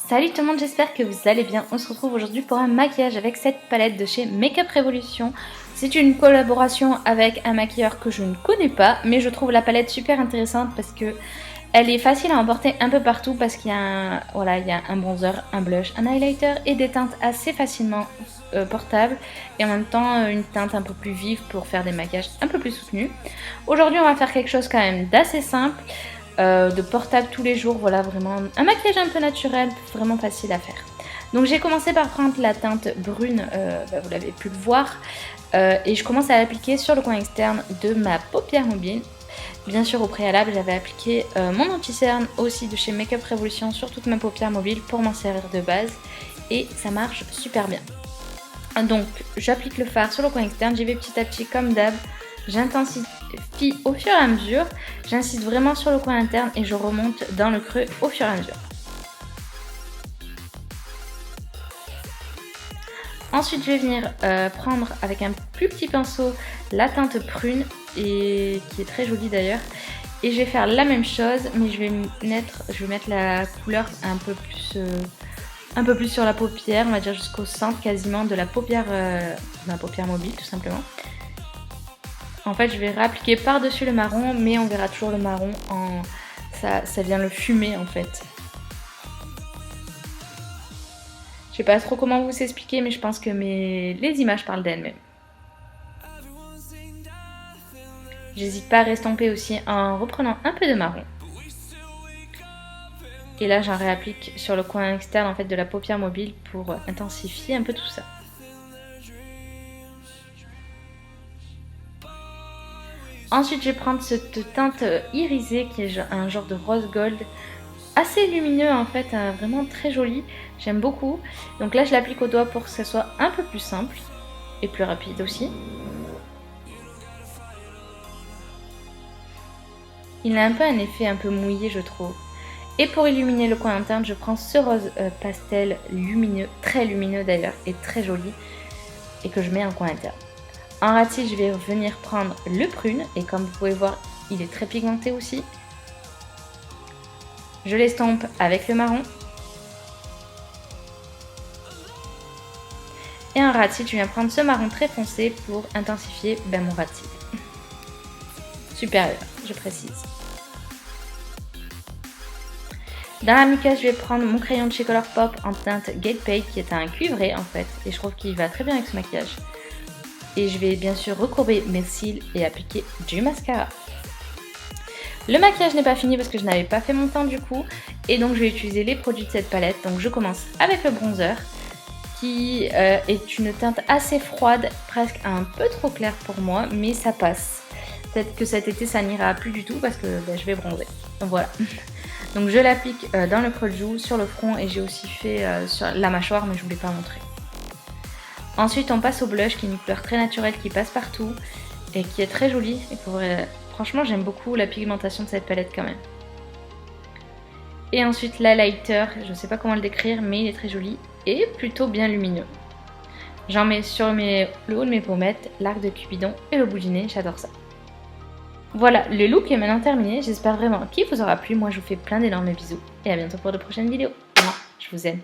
Salut tout le monde, j'espère que vous allez bien. On se retrouve aujourd'hui pour un maquillage avec cette palette de chez Makeup Revolution. C'est une collaboration avec un maquilleur que je ne connais pas, mais je trouve la palette super intéressante parce que elle est facile à emporter un peu partout parce qu'il y a un bronzer, un blush, un highlighter et des teintes assez facilement portables et en même temps une teinte un peu plus vive pour faire des maquillages un peu plus soutenus. Aujourd'hui on va faire quelque chose quand même d'assez simple. De portable tous les jours, voilà, vraiment un maquillage un peu naturel, vraiment facile à faire. Donc j'ai commencé par prendre la teinte brune, vous l'avez pu le voir, et je commence à l'appliquer sur le coin externe de ma paupière mobile. Bien sûr au préalable j'avais appliqué mon anti-cerne aussi de chez Makeup Revolution sur toute ma paupière mobile pour m'en servir de base et ça marche super bien. Donc j'applique le fard sur le coin externe, j'y vais petit à petit comme d'hab. J'intensifie au fur et à mesure, j'insiste vraiment sur le coin interne et je remonte dans le creux au fur et à mesure. Ensuite je vais venir prendre avec un plus petit pinceau la teinte prune, et qui est très jolie d'ailleurs. Et je vais faire la même chose mais je vais mettre la couleur un peu plus sur la paupière, on va dire jusqu'au centre quasiment de la paupière mobile tout simplement. En fait je vais réappliquer par-dessus le marron mais on verra toujours le marron, ça vient le fumer en fait. Je sais pas trop comment vous expliquer mais je pense que les images parlent d'elles-mêmes. J'hésite pas à restomper aussi en reprenant un peu de marron. Et là j'en réapplique sur le coin externe en fait de la paupière mobile pour intensifier un peu tout ça. Ensuite je vais prendre cette teinte irisée qui est un genre de rose gold assez lumineux en fait, vraiment très joli, j'aime beaucoup. Donc là je l'applique au doigt pour que ça soit un peu plus simple et plus rapide aussi. Il a un peu un effet un peu mouillé je trouve. Et pour illuminer le coin interne je prends ce rose pastel lumineux, très lumineux d'ailleurs et très joli, et que je mets en coin interne. En ratis, je vais venir prendre le prune et comme vous pouvez voir, il est très pigmenté aussi. Je l'estompe avec le marron. Et en ratis, je viens prendre ce marron très foncé pour intensifier mon ratis. Supérieur, je précise. Dans la muqueuse, je vais prendre mon crayon de chez Colourpop en teinte Gate Paint qui est un cuivré en fait. Et je trouve qu'il va très bien avec ce maquillage. Et je vais bien sûr recourber mes cils et appliquer du mascara. Le maquillage n'est pas fini parce que je n'avais pas fait mon teint du coup. Et donc je vais utiliser les produits de cette palette. Donc je commence avec le bronzer qui est une teinte assez froide, presque un peu trop claire pour moi, mais ça passe. Peut-être que cet été ça n'ira plus du tout parce que je vais bronzer. Donc voilà. Donc je l'applique dans le creux de joue, sur le front et j'ai aussi fait sur la mâchoire mais je ne voulais pas montrer. Ensuite on passe au blush qui est une couleur très naturelle qui passe partout et qui est très jolie. Et franchement j'aime beaucoup la pigmentation de cette palette quand même. Et ensuite l'highlighter, je ne sais pas comment le décrire mais il est très joli et plutôt bien lumineux. J'en mets sur le haut de mes pommettes, l'arc de Cupidon et le bout du nez, j'adore ça. Voilà, le look est maintenant terminé, j'espère vraiment qu'il vous aura plu. Moi je vous fais plein d'énormes bisous et à bientôt pour de prochaines vidéos. Je vous aime.